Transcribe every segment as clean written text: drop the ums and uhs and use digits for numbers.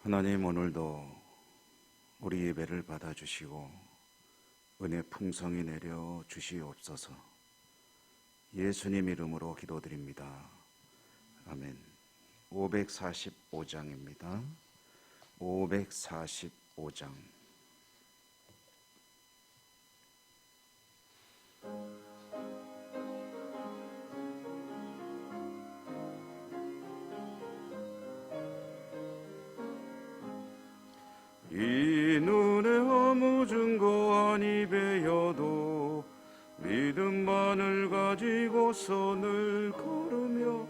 하나님, 오늘도 우리 예배를 받아주시고 은혜 풍성히 내려 주시옵소서. 예수님 이름으로 기도드립니다. 아멘. 545장입니다. 545장. 이 눈에 아무 증거 아니 배여도 믿음만을 가지고서 늘 걸으며,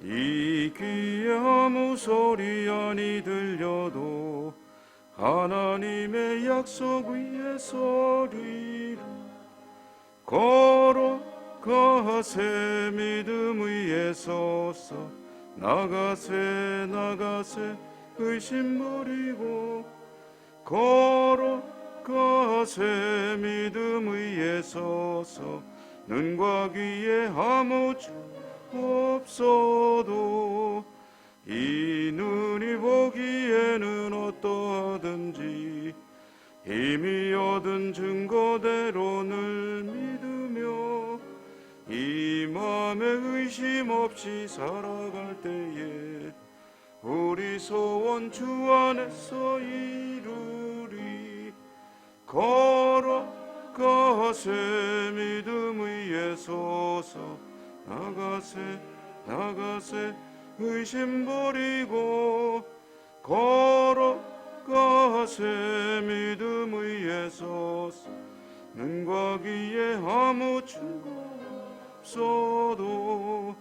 이 귀에 아무 소리 아니 들려도 하나님의 약속 위에 서리라. 걸어가세 믿음 위에 서서, 나가세 나가세 의심 버리고, 걸어가세 믿음 위에 서서, 눈과 귀에 아무 없어도 이 눈이 보기에는 어떠하든지 이미 얻은 증거대로 늘 믿으며, 이 맘에 의심 없이 살아갈 때에 우리 소원 주 안에서 이루리. 걸어가세 믿음 위에 서서, 나가세 나가세 의심 버리고, 걸어가세 믿음 위에 서서, 눈과 귀에 아무 증거 없어도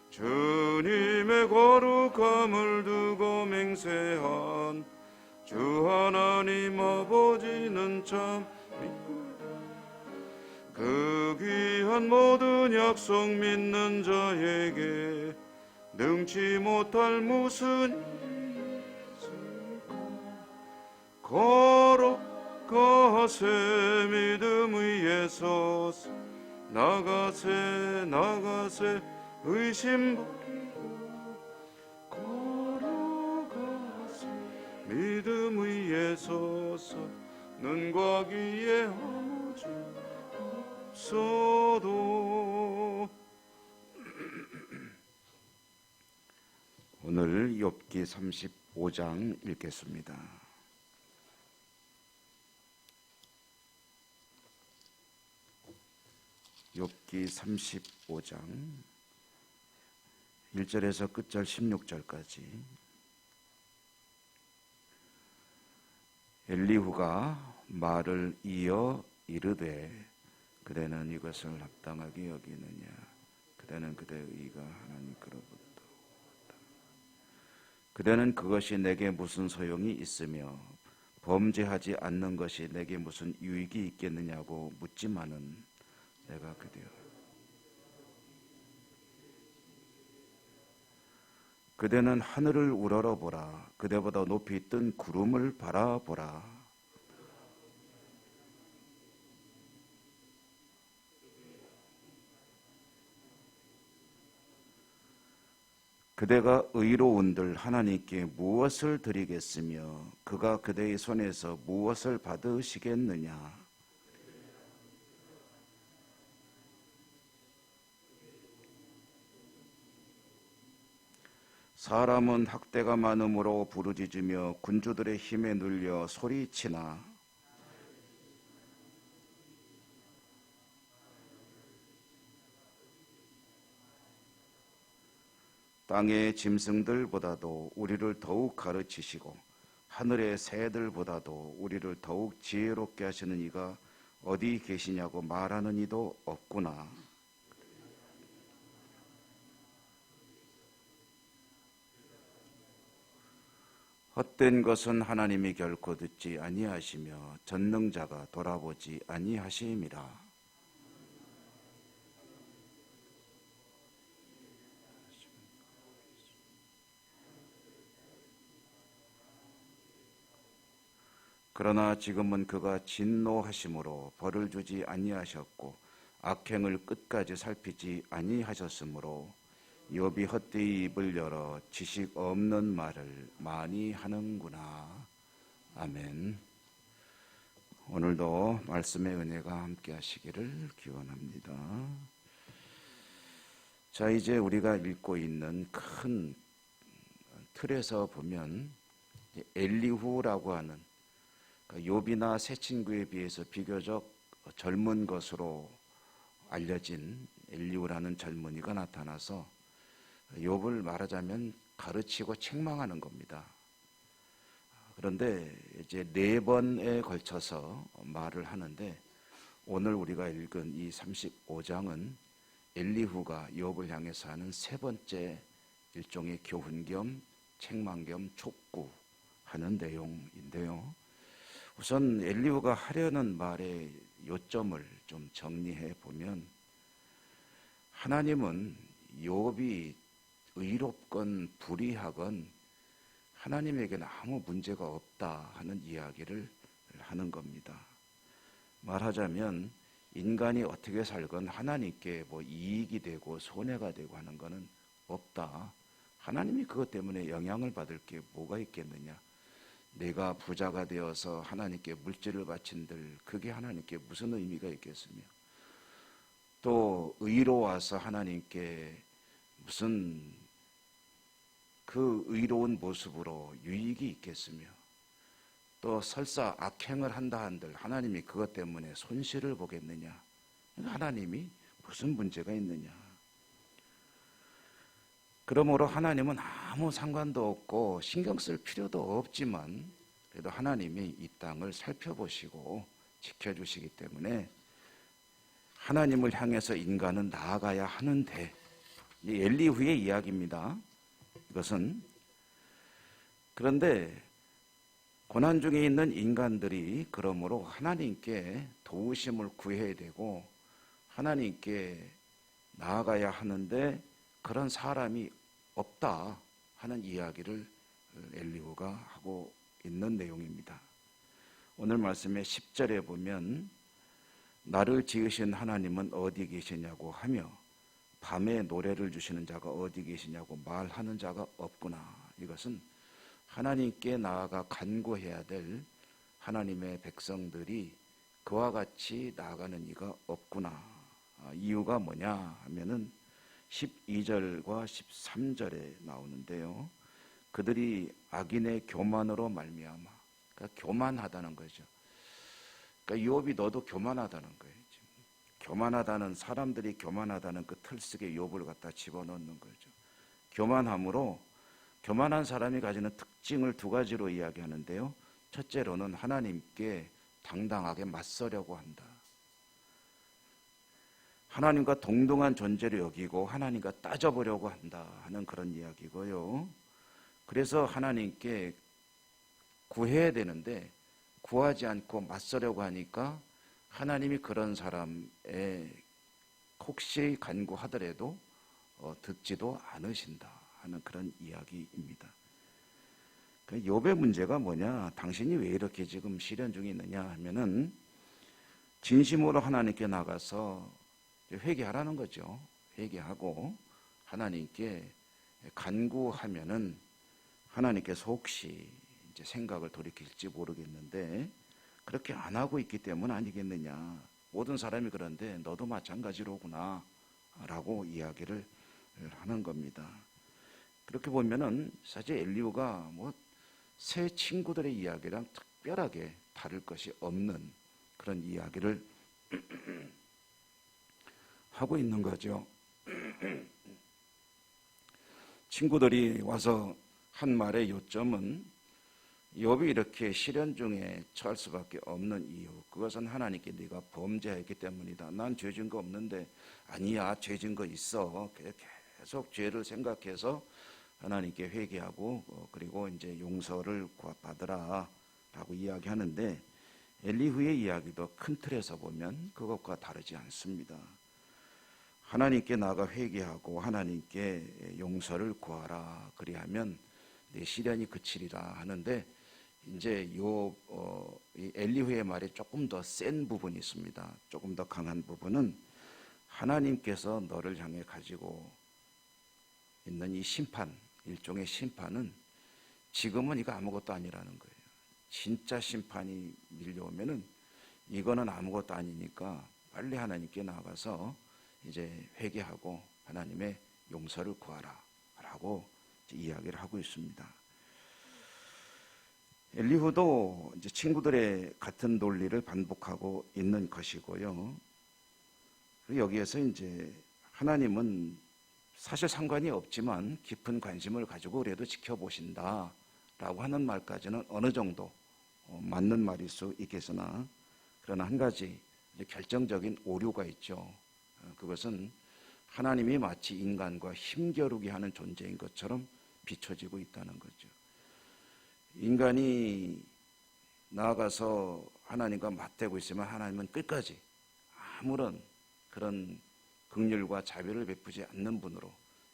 주님의 거룩함을 두고 맹세한 주 하나님 아버지는 참 믿고, 그 귀한 모든 약속 믿는 자에게 능치 못할 무슨 일이 있을까. 걸어가세 믿음 위에 서서, 나가세 나가세 의심 버리고, 걸어가세 믿음 위에 서서, 눈과 귀에 아무 증거 없어도. 오늘 욥기 35장 읽겠습니다. 욥기 35장 1절에서 끝절 16절까지. 엘리후가 말을 이어 이르되, 그대는 이것을 합당하게 여기느냐? 그대는 그대의 의가 하나님께로부터 왔다. 그대는 그것이 내게 무슨 소용이 있으며 범죄하지 않는 것이 내게 무슨 유익이 있겠느냐고 묻지만은, 내가 그대여 그대는 하늘을 우러러보라. 그대보다 높이 뜬 구름을 바라보라. 그대가 의로운들 하나님께 무엇을 드리겠으며 그가 그대의 손에서 무엇을 받으시겠느냐? 사람은 학대가 많음으로 부르짖으며 군주들의 힘에 눌려 소리치나, 땅의 짐승들보다도 우리를 더욱 가르치시고 하늘의 새들보다도 우리를 더욱 지혜롭게 하시는 이가 어디 계시냐고 말하는 이도 없구나. 헛된 것은 하나님이 결코 듣지 아니하시며 전능자가 돌아보지 아니하심이라. 그러나 지금은 그가 진노하심으로 벌을 주지 아니하셨고 악행을 끝까지 살피지 아니하셨으므로 욥이 헛되이 입을 열어 지식 없는 말을 많이 하는구나. 아멘. 오늘도 말씀의 은혜가 함께 하시기를 기원합니다. 자, 이제 우리가 읽고 있는 큰 틀에서 보면 엘리후라고 하는 욥이나 세 친구에 비해서 비교적 젊은 것으로 알려진 엘리후라는 젊은이가 나타나서 욥을 말하자면 가르치고 책망하는 겁니다. 그런데 이제 4번에 걸쳐서 말을 하는데 오늘 우리가 읽은 이 35장은 엘리후가 욥을 향해서 하는 3번째 일종의 교훈 겸 책망 겸 촉구하는 내용인데요. 우선 엘리후가 하려는 말의 요점을 좀 정리해 보면 하나님은 욥이 의롭건 불의하건 하나님에게는 아무 문제가 없다 하는 이야기를 하는 겁니다. 말하자면 인간이 어떻게 살건 하나님께 이익이 되고 손해가 되고 하는 것은 없다. 하나님이 그것 때문에 영향을 받을 게 뭐가 있겠느냐. 내가 부자가 되어서 하나님께 물질을 바친들 그게 하나님께 무슨 의미가 있겠으며 또 의로워서 하나님께 무슨 그 의로운 모습으로 유익이 있겠으며 또 설사 악행을 한다 한들 하나님이 그것 때문에 손실을 보겠느냐. 하나님이 무슨 문제가 있느냐. 그러므로 하나님은 아무 상관도 없고 신경 쓸 필요도 없지만 그래도 하나님이 이 땅을 살펴보시고 지켜주시기 때문에 하나님을 향해서 인간은 나아가야 하는데 엘리후의 이야기입니다. 이것은 그런데 고난 중에 있는 인간들이 그러므로 하나님께 도우심을 구해야 되고 하나님께 나아가야 하는데 그런 사람이 없다 하는 이야기를 엘리후가 하고 있는 내용입니다. 오늘 말씀의 10절에 보면 나를 지으신 하나님은 어디 계시냐고 하며 밤에 노래를 주시는 자가 어디 계시냐고 말하는 자가 없구나. 이것은 하나님께 나아가 간구해야 될 하나님의 백성들이 그와 같이 나아가는 이가 없구나. 이유가 뭐냐 하면은 12절과 13절에 나오는데요. 그들이 악인의 교만으로 말미암아, 그러니까 교만하다는 거죠. 그러니까 욥이 너도 교만하다는 거예요. 교만하다는 사람들이 교만하다는 그 틀 속에 욥을 갖다 집어넣는 거죠. 교만함으로 교만한 사람이 가지는 특징을 2가지로 이야기하는데요. 첫째로는 하나님께 당당하게 맞서려고 한다. 하나님과 동등한 존재로 여기고 하나님과 따져보려고 한다 하는 그런 이야기고요. 그래서 하나님께 구해야 되는데 구하지 않고 맞서려고 하니까 하나님이 그런 사람의 혹시 간구하더라도 듣지도 않으신다 하는 그런 이야기입니다. 욥의 문제가 뭐냐? 당신이 왜 이렇게 지금 시련 중에 있느냐 하면은 진심으로 하나님께 나가서 회개하라는 거죠. 회개하고 하나님께 간구하면은 하나님께서 혹시 이제 생각을 돌이킬지 모르겠는데 그렇게 안 하고 있기 때문 아니겠느냐. 모든 사람이 그런데 너도 마찬가지로구나 라고 이야기를 하는 겁니다. 그렇게 보면은 사실 엘리후가 새 친구들의 이야기랑 특별하게 다를 것이 없는 그런 이야기를 하고 있는 거죠. 친구들이 와서 한 말의 요점은 욥이 이렇게 시련 중에 처할 수밖에 없는 이유, 그것은 하나님께 네가 범죄했기 때문이다. 난 죄 진 거 없는데. 아니야, 죄 진 거 있어. 계속 죄를 생각해서 하나님께 회개하고 그리고 이제 용서를 받으라 라고 이야기하는데 엘리후의 이야기도 큰 틀에서 보면 그것과 다르지 않습니다. 하나님께 나아가 회개하고 하나님께 용서를 구하라. 그리하면 내 시련이 그치리라 하는데 이제 이 엘리후의 말에 조금 더 센 부분이 있습니다. 조금 더 강한 부분은 하나님께서 너를 향해 가지고 있는 이 심판, 일종의 심판은 지금은 이거 아무것도 아니라는 거예요. 진짜 심판이 밀려오면은 이거는 아무것도 아니니까 빨리 하나님께 나가서 이제 회개하고 하나님의 용서를 구하라 라고 이야기를 하고 있습니다. 엘리후도 이제 친구들의 같은 논리를 반복하고 있는 것이고요. 그리고 여기에서 이제 하나님은 사실 상관이 없지만 깊은 관심을 가지고 그래도 지켜보신다 라고 하는 말까지는 어느 정도 맞는 말일 수 있겠으나, 그러나 한 가지 결정적인 오류가 있죠. 그것은 하나님이 마치 인간과 힘겨루게 하는 존재인 것처럼 비춰지고 있다는 거죠. 인간이 나아가서 하나님과 맞대고 있으면 하나님은 끝까지 아무런 그런 긍휼과 자비를 베푸지 않는 분으로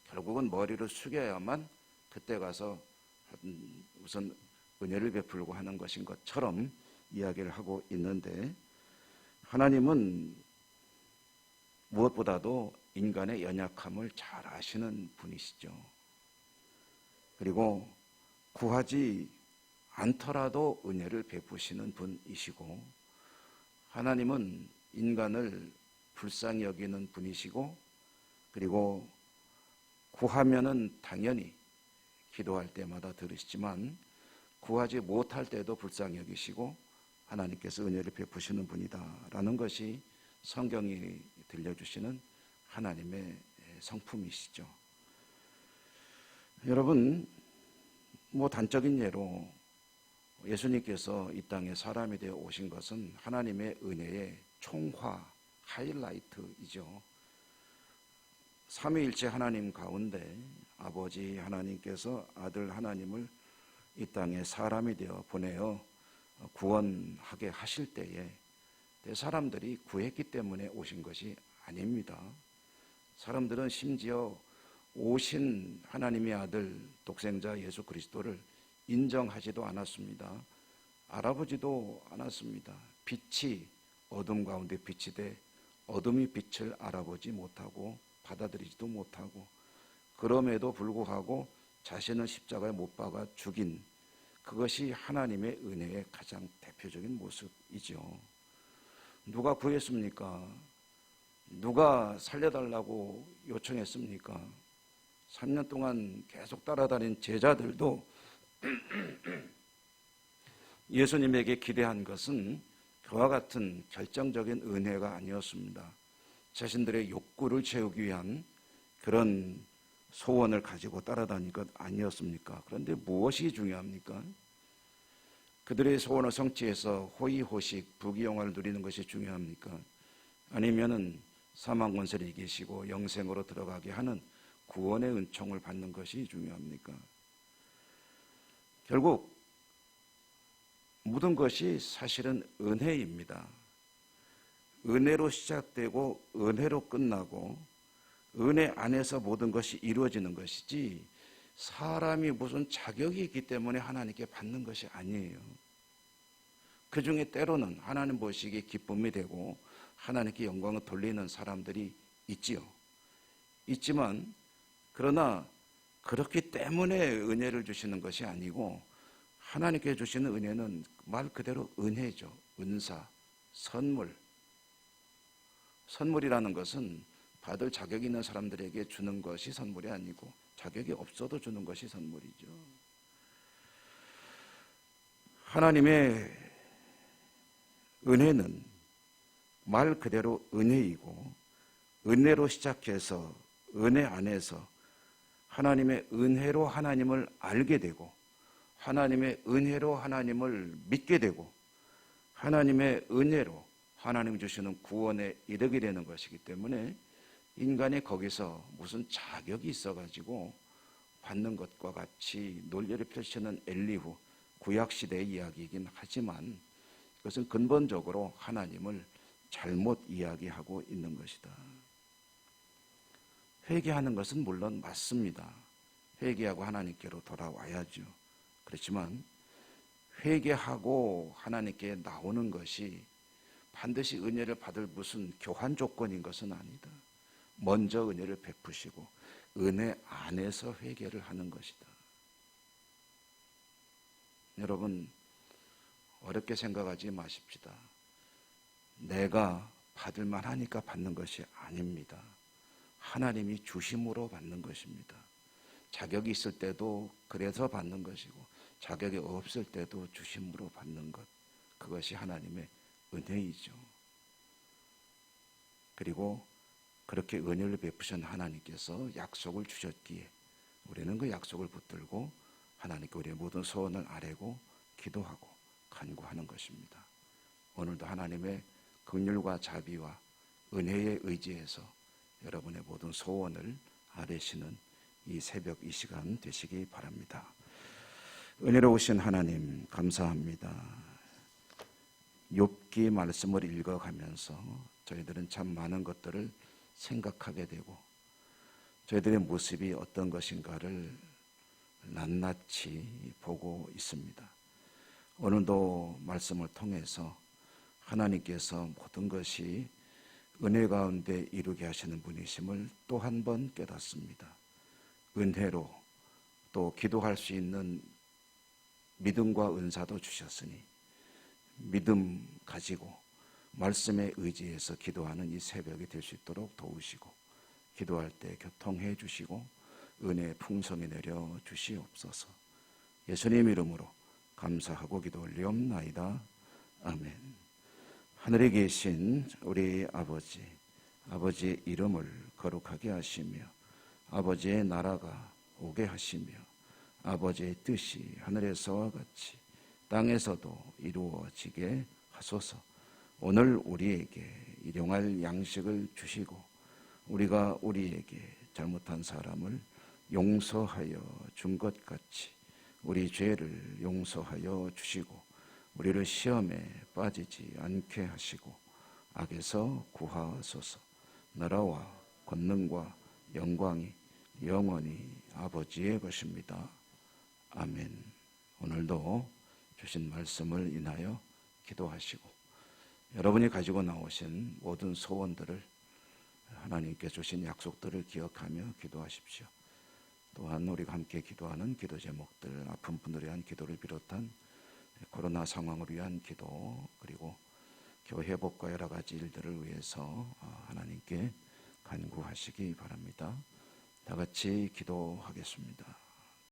결국은 머리를 숙여야만 그때 가서 우선 은혜를 베풀고 하는 것인 것처럼 이야기를 하고 있는데, 하나님은 무엇보다도 인간의 연약함을 잘 아시는 분이시죠. 그리고 구하지 않더라도 은혜를 베푸시는 분이시고, 하나님은 인간을 불쌍히 여기는 분이시고, 그리고 구하면은 당연히 기도할 때마다 들으시지만 구하지 못할 때도 불쌍히 여기시고 하나님께서 은혜를 베푸시는 분이다라는 것이 성경이 들려주시는 하나님의 성품이시죠. 여러분, 단적인 예로 예수님께서 이 땅에 사람이 되어 오신 것은 하나님의 은혜의 총화, 하이라이트이죠. 삼위일체 하나님 가운데 아버지 하나님께서 아들 하나님을 이 땅에 사람이 되어 보내어 구원하게 하실 때에 사람들이 구했기 때문에 오신 것이 아닙니다. 사람들은 심지어 오신 하나님의 아들 독생자 예수 그리스도를 인정하지도 않았습니다. 알아보지도 않았습니다. 빛이 어둠 가운데 빛이 돼 어둠이 빛을 알아보지 못하고 받아들이지도 못하고, 그럼에도 불구하고 자신을 십자가에 못 박아 죽인, 그것이 하나님의 은혜의 가장 대표적인 모습이죠. 누가 구했습니까? 누가 살려달라고 요청했습니까? 3년 동안 계속 따라다닌 제자들도 예수님에게 기대한 것은 그와 같은 결정적인 은혜가 아니었습니다. 자신들의 욕구를 채우기 위한 그런 소원을 가지고 따라다닌 것 아니었습니까? 그런데 무엇이 중요합니까? 그들의 소원을 성취해서 호의호식, 부귀영화를 누리는 것이 중요합니까? 아니면은 사망 권세를 이기시고 영생으로 들어가게 하는 구원의 은총을 받는 것이 중요합니까? 결국 모든 것이 사실은 은혜입니다. 은혜로 시작되고 은혜로 끝나고 은혜 안에서 모든 것이 이루어지는 것이지, 사람이 무슨 자격이 있기 때문에 하나님께 받는 것이 아니에요. 그 중에 때로는 하나님 보시기에 기쁨이 되고 하나님께 영광을 돌리는 사람들이 있지요. 있지만 그러나 그렇기 때문에 은혜를 주시는 것이 아니고, 하나님께 주시는 은혜는 말 그대로 은혜죠. 은사, 선물. 선물이라는 것은 받을 자격이 있는 사람들에게 주는 것이 선물이 아니고 자격이 없어도 주는 것이 선물이죠. 하나님의 은혜는 말 그대로 은혜이고, 은혜로 시작해서 은혜 안에서 하나님의 은혜로 하나님을 알게 되고, 하나님의 은혜로 하나님을 믿게 되고, 하나님의 은혜로 하나님 주시는 구원에 이르게 되는 것이기 때문에, 인간이 거기서 무슨 자격이 있어가지고 받는 것과 같이 논리를 펼치는 엘리후, 구약시대의 이야기이긴 하지만 그것은 근본적으로 하나님을 잘못 이야기하고 있는 것이다. 회개하는 것은 물론 맞습니다. 회개하고 하나님께로 돌아와야죠. 그렇지만 회개하고 하나님께 나오는 것이 반드시 은혜를 받을 무슨 교환 조건인 것은 아니다. 먼저 은혜를 베푸시고 은혜 안에서 회개를 하는 것이다. 여러분, 어렵게 생각하지 마십시다. 내가 받을 만하니까 받는 것이 아닙니다. 하나님이 주심으로 받는 것입니다. 자격이 있을 때도 그래서 받는 것이고, 자격이 없을 때도 주심으로 받는 것, 그것이 하나님의 은혜이죠. 그리고 그렇게 은혜를 베푸신 하나님께서 약속을 주셨기에 우리는 그 약속을 붙들고 하나님께 우리의 모든 소원을 아뢰고 기도하고 간구하는 것입니다. 오늘도 하나님의 긍휼과 자비와 은혜에 의지해서 여러분의 모든 소원을 아뢰시는 이 새벽 이 시간 되시기 바랍니다. 은혜로우신 하나님 감사합니다. 욥기 말씀을 읽어가면서 저희들은 참 많은 것들을 생각하게 되고 저희들의 모습이 어떤 것인가를 낱낱이 보고 있습니다. 오늘도 말씀을 통해서 하나님께서 모든 것이 은혜 가운데 이루게 하시는 분이심을 또 한 번 깨닫습니다. 은혜로 또 기도할 수 있는 믿음과 은사도 주셨으니 믿음 가지고 말씀에 의지해서 기도하는 이 새벽이 될 수 있도록 도우시고 기도할 때 교통해 주시고 은혜의 풍성이 내려 주시옵소서. 예수님 이름으로 감사하고 기도 올리옵나이다. 아멘. 하늘에 계신 우리 아버지, 아버지의 이름을 거룩하게 하시며 아버지의 나라가 오게 하시며 아버지의 뜻이 하늘에서와 같이 땅에서도 이루어지게 하소서. 오늘 우리에게 일용할 양식을 주시고 우리가 우리에게 잘못한 사람을 용서하여 준 것 같이 우리 죄를 용서하여 주시고 우리를 시험에 빠지지 않게 하시고 악에서 구하소서. 나라와 권능과 영광이 영원히 아버지의 것입니다. 아멘. 오늘도 주신 말씀을 인하여 기도하시고 여러분이 가지고 나오신 모든 소원들을 하나님께 주신 약속들을 기억하며 기도하십시오. 또한 우리가 함께 기도하는 기도 제목들, 아픈 분들에 대한 기도를 비롯한 코로나 상황을 위한 기도, 그리고 교회 회복과 여러 가지 일들을 위해서 하나님께 간구하시기 바랍니다. 다 같이 기도하겠습니다.